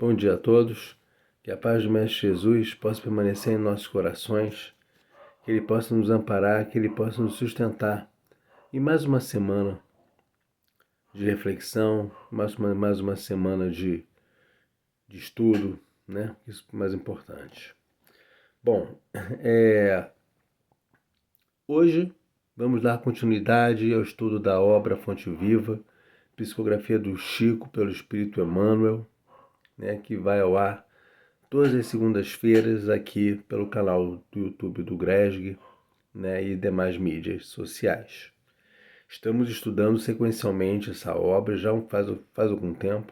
Bom dia a todos, que a paz do Mestre Jesus possa permanecer em nossos corações, que Ele possa nos amparar, que Ele possa nos sustentar. E mais uma semana de reflexão, mais uma semana de estudo, né? Isso é o mais importante. Bom, hoje vamos dar continuidade ao estudo da obra Fonte Viva, psicografia do Chico pelo Espírito Emmanuel, né, que vai ao ar todas as segundas-feiras aqui pelo canal do YouTube do Gresg, né, e demais mídias sociais. Estamos estudando sequencialmente essa obra já faz algum tempo,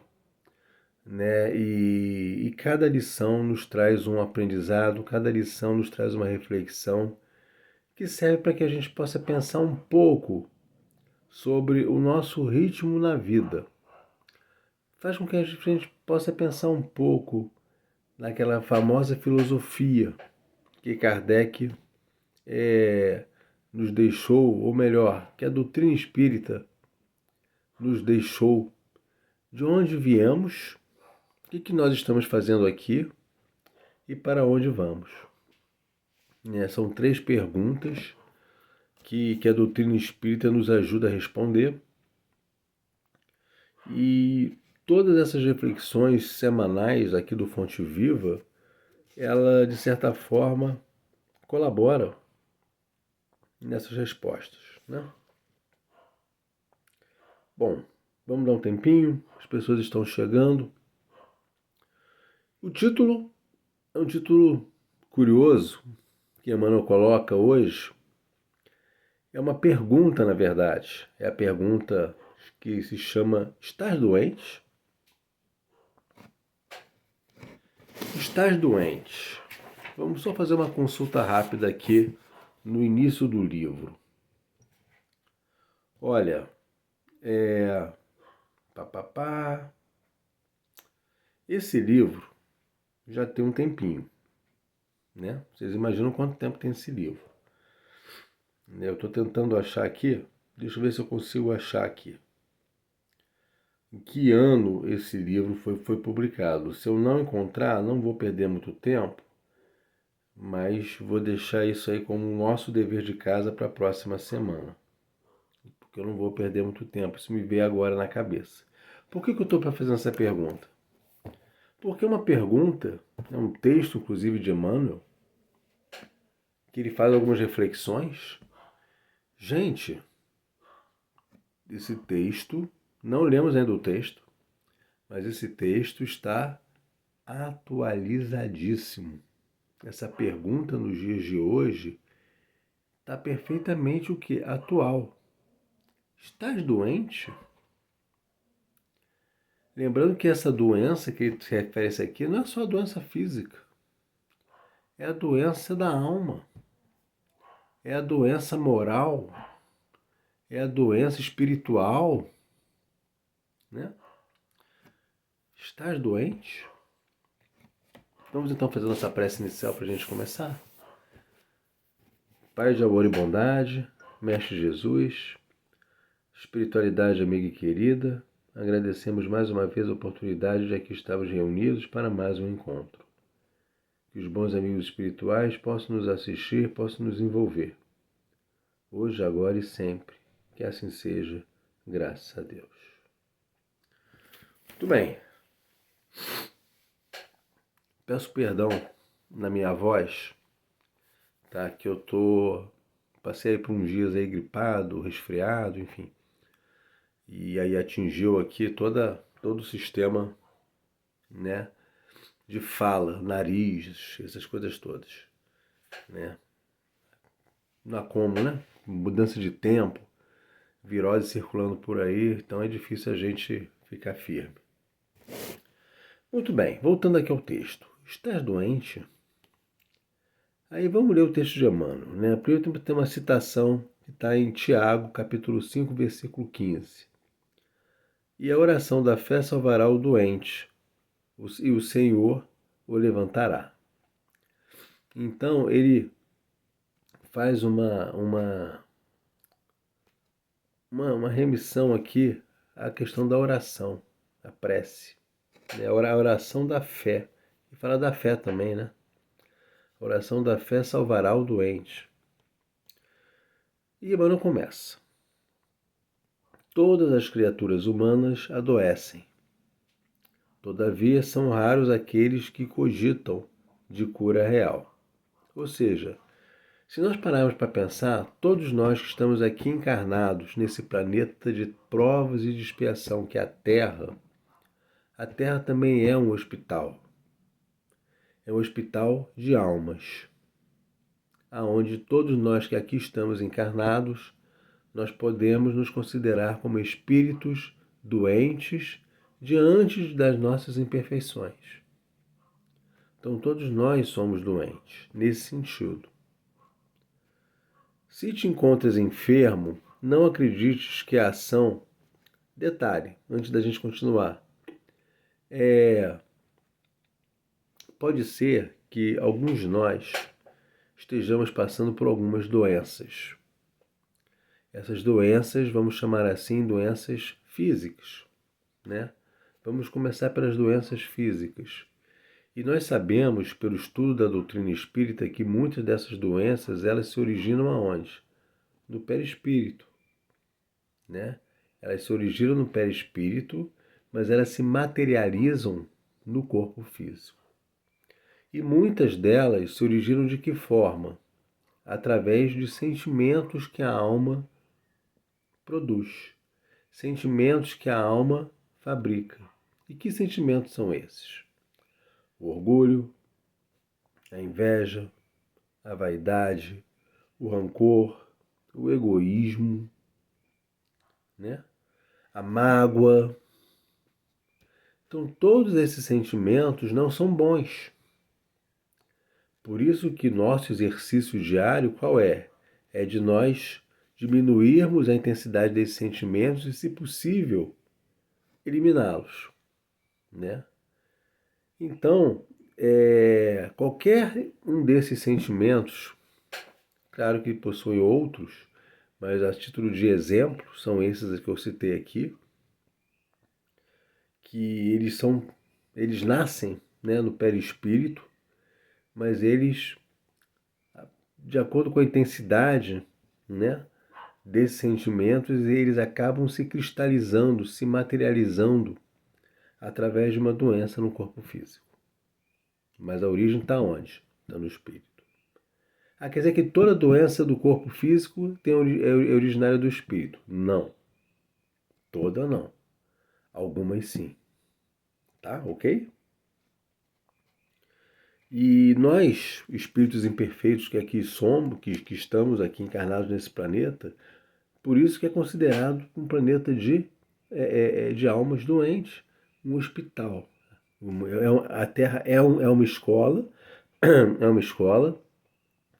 né, e cada lição nos traz um aprendizado, cada lição nos traz uma reflexão que serve para que a gente possa pensar um pouco sobre o nosso ritmo na vida. Faz com que a gente possa pensar um pouco naquela famosa filosofia que Kardec nos deixou, ou melhor, que a doutrina espírita nos deixou, de onde viemos, o que nós estamos fazendo aqui e para onde vamos. São 3 perguntas que a doutrina espírita nos ajuda a responder, e todas essas reflexões semanais aqui do Fonte Viva, ela de certa forma colabora nessas respostas, né? Bom, vamos dar um tempinho, as pessoas estão chegando. O título é um título curioso que Emmanuel coloca hoje. É uma pergunta, na verdade. É a pergunta que se chama: estás doente? Estás doente? Vamos só fazer uma consulta rápida aqui no início do livro. Olha, esse livro já tem um tempinho, né? Vocês imaginam quanto tempo tem esse livro? Eu estou tentando achar aqui, deixa eu ver se eu consigo achar aqui. Em que ano esse livro foi publicado? Se eu não encontrar, não vou perder muito tempo, mas vou deixar isso aí como nosso dever de casa para a próxima semana, porque eu não vou perder muito tempo, isso me veio agora na cabeça. Por que eu estou fazendo essa pergunta? Porque uma pergunta, é um texto inclusive de Emmanuel, que ele faz algumas reflexões. Gente, esse texto, não lemos ainda o texto, mas esse texto está atualizadíssimo. Essa pergunta nos dias de hoje está perfeitamente o que? Atual. Estás doente? Lembrando que essa doença que ele se refere aqui não é só a doença física, é a doença da alma, é a doença moral, é a doença espiritual, né? Estás doente? Vamos então fazer nossa prece inicial para a gente começar? Pai de amor e bondade, Mestre Jesus, espiritualidade amiga e querida, agradecemos mais uma vez a oportunidade de aqui estarmos reunidos para mais um encontro. Que os bons amigos espirituais possam nos assistir, possam nos envolver, hoje, agora e sempre. Que assim seja, graças a Deus. Muito bem. Peço perdão na minha voz, tá? Que eu passei por uns dias aí gripado, resfriado, enfim. E aí atingiu aqui todo o sistema, né, de fala, nariz, essas coisas todas, né? Não há como, né? Mudança de tempo, virose circulando por aí, então é difícil a gente ficar firme. Muito bem, voltando aqui ao texto. Estás doente? Aí vamos ler o texto de Emmanuel, né? Primeiro tem uma citação que está em Tiago, capítulo 5, versículo 15. E a oração da fé salvará o doente, e o Senhor o levantará. Então, ele faz uma remissão aqui à questão da oração, a prece. né? A oração da fé. E fala da fé também, né? A oração da fé salvará o doente. E Emmanuel começa. Todas as criaturas humanas adoecem. Todavia, são raros aqueles que cogitam de cura real. Ou seja, se nós pararmos para pensar, todos nós que estamos aqui encarnados nesse planeta de provas e de expiação que é a Terra também é um hospital. É um hospital de almas, aonde todos nós que aqui estamos encarnados, nós podemos nos considerar como espíritos doentes diante das nossas imperfeições. Então todos nós somos doentes, nesse sentido. Se te encontras enfermo, não acredites que a ação... Detalhe, antes da gente continuar. Pode ser que alguns de nós estejamos passando por algumas doenças. Essas doenças, vamos chamar assim, doenças físicas, né? Vamos começar pelas doenças físicas. E nós sabemos, pelo estudo da doutrina espírita, que muitas dessas doenças, elas se originam aonde? No perispírito, né? Elas se originam no perispírito, mas elas se materializam no corpo físico. E muitas delas se originam de que forma? Através de sentimentos que a alma produz, sentimentos que a alma fabrica. E que sentimentos são esses? O orgulho, a inveja, a vaidade, o rancor, o egoísmo, né? A mágoa. Então, todos esses sentimentos não são bons. Por isso que nosso exercício diário, qual é? É de nós diminuirmos a intensidade desses sentimentos e, se possível, eliminá-los, né? Então, qualquer um desses sentimentos, claro que possui outros, mas a título de exemplo, são esses que eu citei aqui, que eles nascem, né, no perispírito, mas eles, de acordo com a intensidade, né, desses sentimentos, eles acabam se cristalizando, se materializando através de uma doença no corpo físico. Mas a origem está onde? Está no espírito. Quer dizer que toda doença do corpo físico é originária do espírito? Não. Toda não. Algumas sim. Tá? Ok? E nós, espíritos imperfeitos que aqui somos, que estamos aqui encarnados nesse planeta, por isso que é considerado um planeta de almas doentes, um hospital. A Terra é uma escola, é uma escola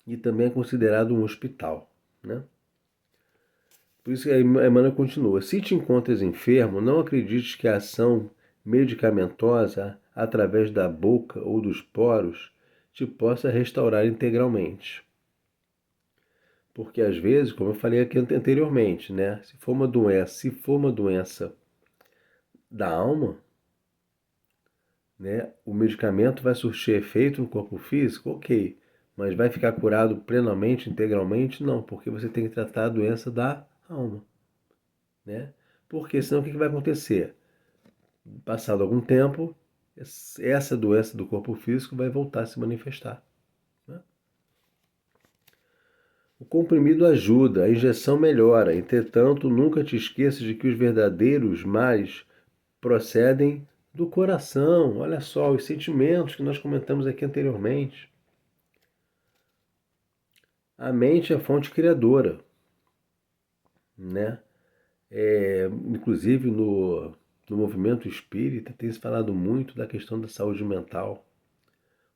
e também é considerado um hospital, né? Por isso que a Emmanuel continua. Se te encontras enfermo, não acredites que a ação medicamentosa, através da boca ou dos poros, te possa restaurar integralmente. Porque às vezes, como eu falei aqui anteriormente, né? Se for uma doença da alma, né? O medicamento vai surtir efeito no corpo físico, ok. Mas vai ficar curado plenamente, integralmente? Não, porque você tem que tratar a doença da alma, né? Porque senão o que vai acontecer? Passado algum tempo, essa doença do corpo físico vai voltar a se manifestar, né? O comprimido ajuda, a injeção melhora. Entretanto, nunca te esqueças de que os verdadeiros males procedem do coração. Olha só, os sentimentos que nós comentamos aqui anteriormente. A mente é a fonte criadora, né? Inclusive no movimento espírita tem se falado muito da questão da saúde mental,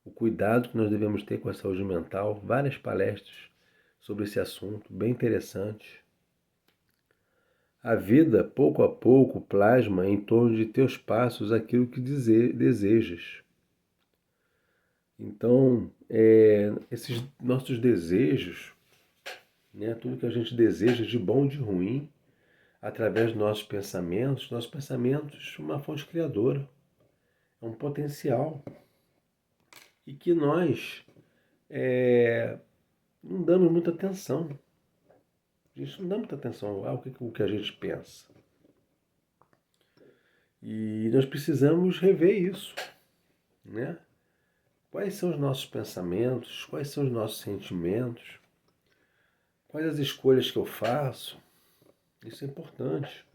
o cuidado que nós devemos ter com a saúde mental, várias palestras sobre esse assunto, bem interessantes. A vida, pouco a pouco, plasma em torno de teus passos aquilo que desejas. Então, esses nossos desejos, né, tudo que a gente deseja de bom e de ruim, através dos nossos pensamentos, uma fonte criadora. é um potencial e que nós não damos muita atenção. A gente não dá muita atenção ao que a gente pensa. E nós precisamos rever isso, né? Quais são os nossos pensamentos? Quais são os nossos sentimentos? Quais as escolhas que eu faço? Isso é importante.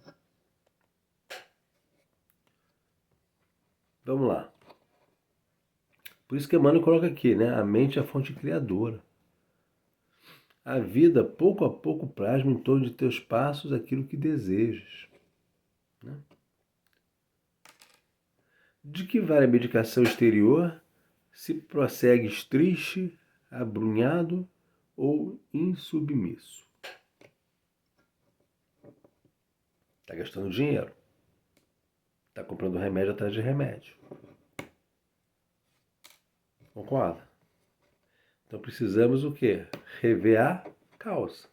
Vamos lá. Por isso que Emmanuel coloca aqui, né? A mente é a fonte criadora. A vida, pouco a pouco, plasma em torno de teus passos aquilo que desejas. Né? De que vale a medicação exterior se prossegues triste, abrunhado ou insubmisso? Está gastando dinheiro. Está comprando remédio atrás de remédio. Concorda? Então precisamos o quê? Rever a causa.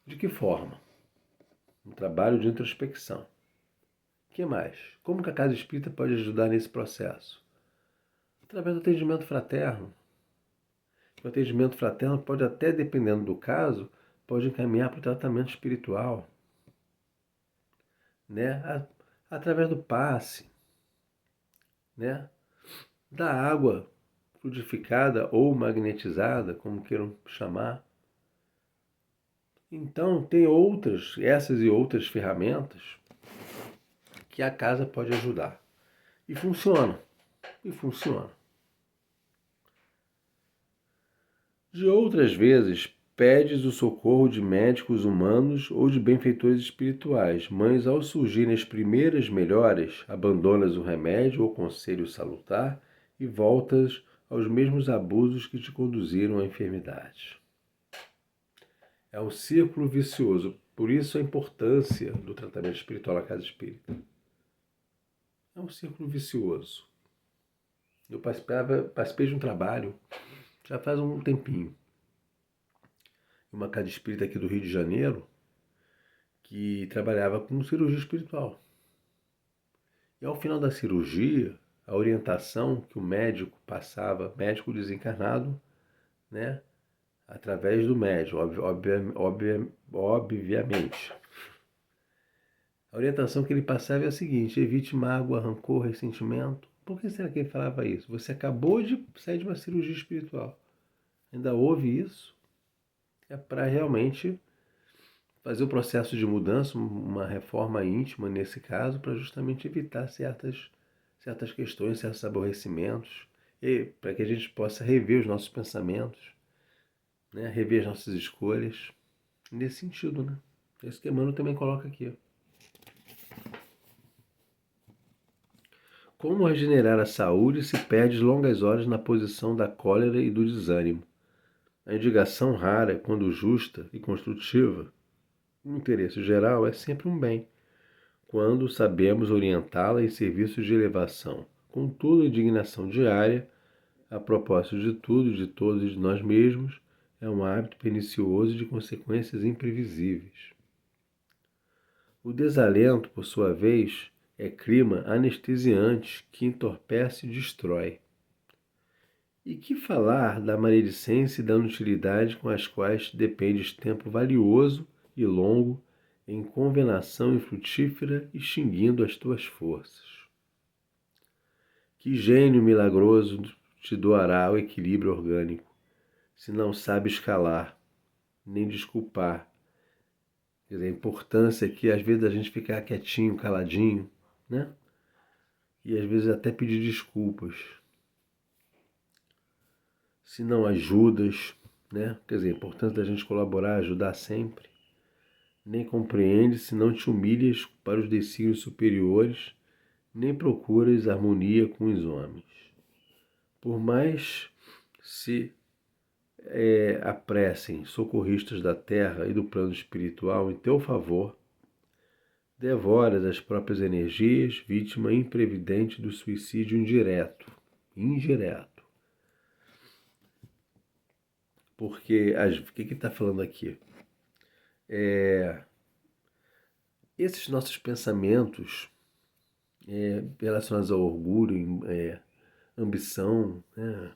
De que forma? Um trabalho de introspecção. O que mais? Como que a Casa Espírita pode ajudar nesse processo? Através do atendimento fraterno. O atendimento fraterno pode até, dependendo do caso, pode encaminhar para o tratamento espiritual. Né? Através do passe. Né? Da água fluidificada ou magnetizada, como queiram chamar. Então, tem essas e outras ferramentas que a casa pode ajudar. E funciona. De outras vezes, pedes o socorro de médicos humanos ou de benfeitores espirituais, mas ao surgirem as primeiras melhoras, abandonas o remédio ou conselho salutar e voltas aos mesmos abusos que te conduziram à enfermidade. É um círculo vicioso. Por isso a importância do tratamento espiritual na casa espírita. É um círculo vicioso. Eu participei de um trabalho já faz um tempinho. Uma casa espírita aqui do Rio de Janeiro que trabalhava com cirurgia espiritual. E ao final da cirurgia, a orientação que o médico passava, médico desencarnado, né, através do médium, obviamente. A orientação que ele passava é a seguinte: evite mágoa, rancor, ressentimento. Por que será que ele falava isso? Você acabou de sair de uma cirurgia espiritual. Ainda houve isso? É para realmente fazer o processo de mudança, uma reforma íntima nesse caso, para justamente evitar certas questões, certos aborrecimentos, e para que a gente possa rever os nossos pensamentos, né? Rever as nossas escolhas, nesse sentido, né? É isso que Emmanuel também coloca aqui. Como regenerar a saúde se perdes longas horas na posição da cólera e do desânimo? A indicação rara, quando justa e construtiva, no interesse geral, é sempre um bem, quando sabemos orientá-la em serviços de elevação. Contudo, a indignação diária, a propósito de tudo, de todos e de nós mesmos, é um hábito pernicioso de consequências imprevisíveis. O desalento, por sua vez, é clima anestesiante que entorpece e destrói. E que falar da maledicência e da inutilidade com as quais dependes tempo valioso e longo em convenação infrutífera, extinguindo as tuas forças. Que gênio milagroso te doará o equilíbrio orgânico, se não sabes calar, nem desculpar. Quer dizer, a importância aqui, às vezes, a gente ficar quietinho, caladinho, né? E às vezes até pedir desculpas. Se não ajudas, né? Quer dizer, a importância da gente colaborar, ajudar sempre. Nem compreende se não te humilhas para os desígnios superiores, nem procuras harmonia com os homens. Por mais se apressem socorristas da terra e do plano espiritual em teu favor, devoras as próprias energias, vítima imprevidente do suicídio indireto. Porque, o que ele está falando aqui? Esses nossos pensamentos, relacionados ao orgulho, ambição, né?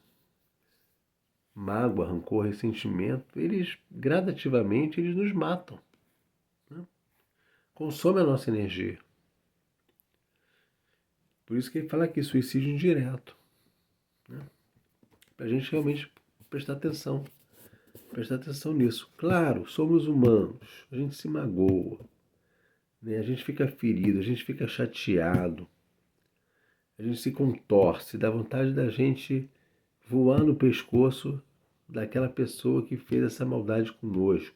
Mágoa, rancor, ressentimento, eles gradativamente eles nos matam, né? Consomem a nossa energia. Por isso que ele fala aqui, suicídio indireto, né? Para a gente realmente prestar atenção nisso. Claro, somos humanos, a gente se magoa, né? A gente fica ferido, a gente fica chateado, a gente se contorce, dá vontade da gente voar no pescoço daquela pessoa que fez essa maldade conosco.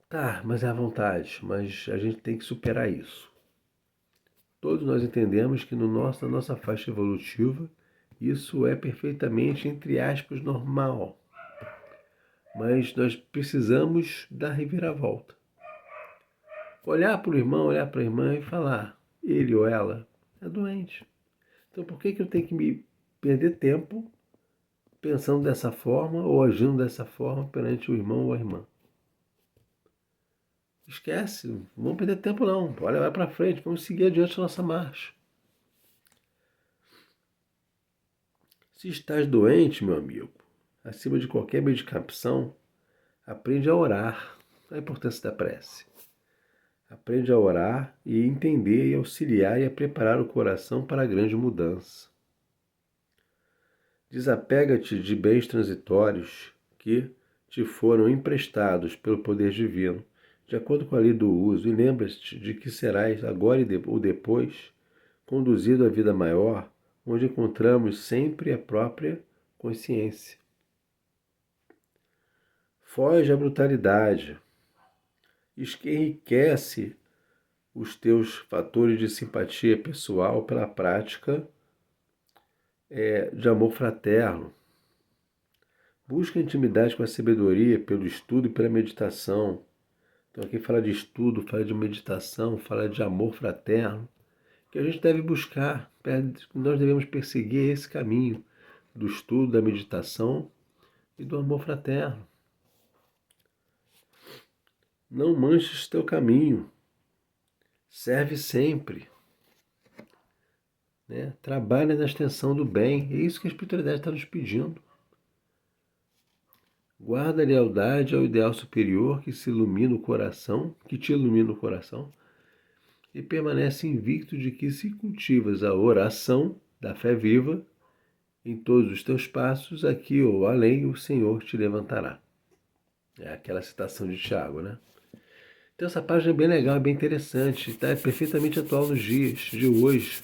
Tá, mas é à vontade, mas a gente tem que superar isso. Todos nós entendemos que na nossa faixa evolutiva, isso é perfeitamente, entre aspas, normal. Mas nós precisamos dar reviravolta. Olhar para o irmão, olhar para a irmã e falar, ele ou ela é doente. Então por que eu tenho que me perder tempo pensando dessa forma ou agindo dessa forma perante o irmão ou a irmã? Esquece, não vamos perder tempo não. Olha, vai para frente, vamos seguir adiante a nossa marcha. Se estás doente, meu amigo, acima de qualquer medicação, aprende a orar. A importância da prece. Aprende a orar e entender e auxiliar e a preparar o coração para a grande mudança. Desapega-te de bens transitórios que te foram emprestados pelo poder divino, de acordo com a lei do uso, e lembra-te de que serás, agora ou depois, conduzido à vida maior, onde encontramos sempre a própria consciência. Foge à brutalidade, enriquece os teus fatores de simpatia pessoal pela prática de amor fraterno. Busca intimidade com a sabedoria pelo estudo e pela meditação. Então aqui fala de estudo, fala de meditação, fala de amor fraterno, que a gente deve buscar, nós devemos perseguir esse caminho do estudo, da meditação e do amor fraterno. Não manches teu caminho, serve sempre, né? Trabalha na extensão do bem, é isso que a espiritualidade está nos pedindo. Guarda a lealdade ao ideal superior que se ilumina o coração, que te ilumina o coração, e permanece invicto de que se cultivas a oração da fé viva, em todos os teus passos, aqui ou além, o Senhor te levantará. É aquela citação de Tiago, né? Então essa página é bem legal, é bem interessante, está perfeitamente atual nos dias de hoje,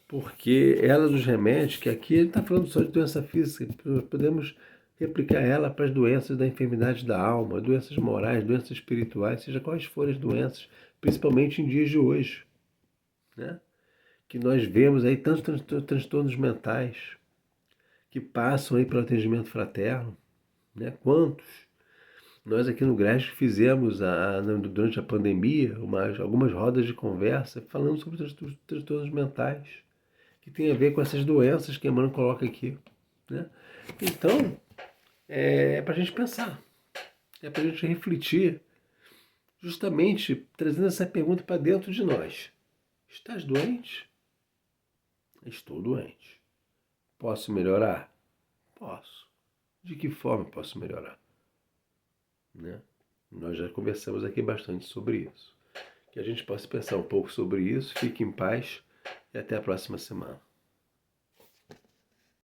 porque ela nos remete, que aqui ele está falando só de doença física, podemos replicar ela para as doenças da enfermidade da alma, doenças morais, doenças espirituais, seja quais forem as doenças, principalmente em dias de hoje, né? Que nós vemos aí tantos transtornos mentais que passam aí pelo atendimento fraterno, né? Quantos? Nós aqui no GRESC fizemos durante a pandemia algumas rodas de conversa falando sobre transtornos mentais, que tem a ver com essas doenças que a Emmanuel coloca aqui, né? Então, é para a gente pensar, é para a gente refletir, justamente trazendo essa pergunta para dentro de nós. Estás doente? Estou doente. Posso melhorar? Posso. De que forma posso melhorar? Né? Nós já conversamos aqui bastante sobre isso. Que a gente possa pensar um pouco sobre isso. Fique em paz e até a próxima semana.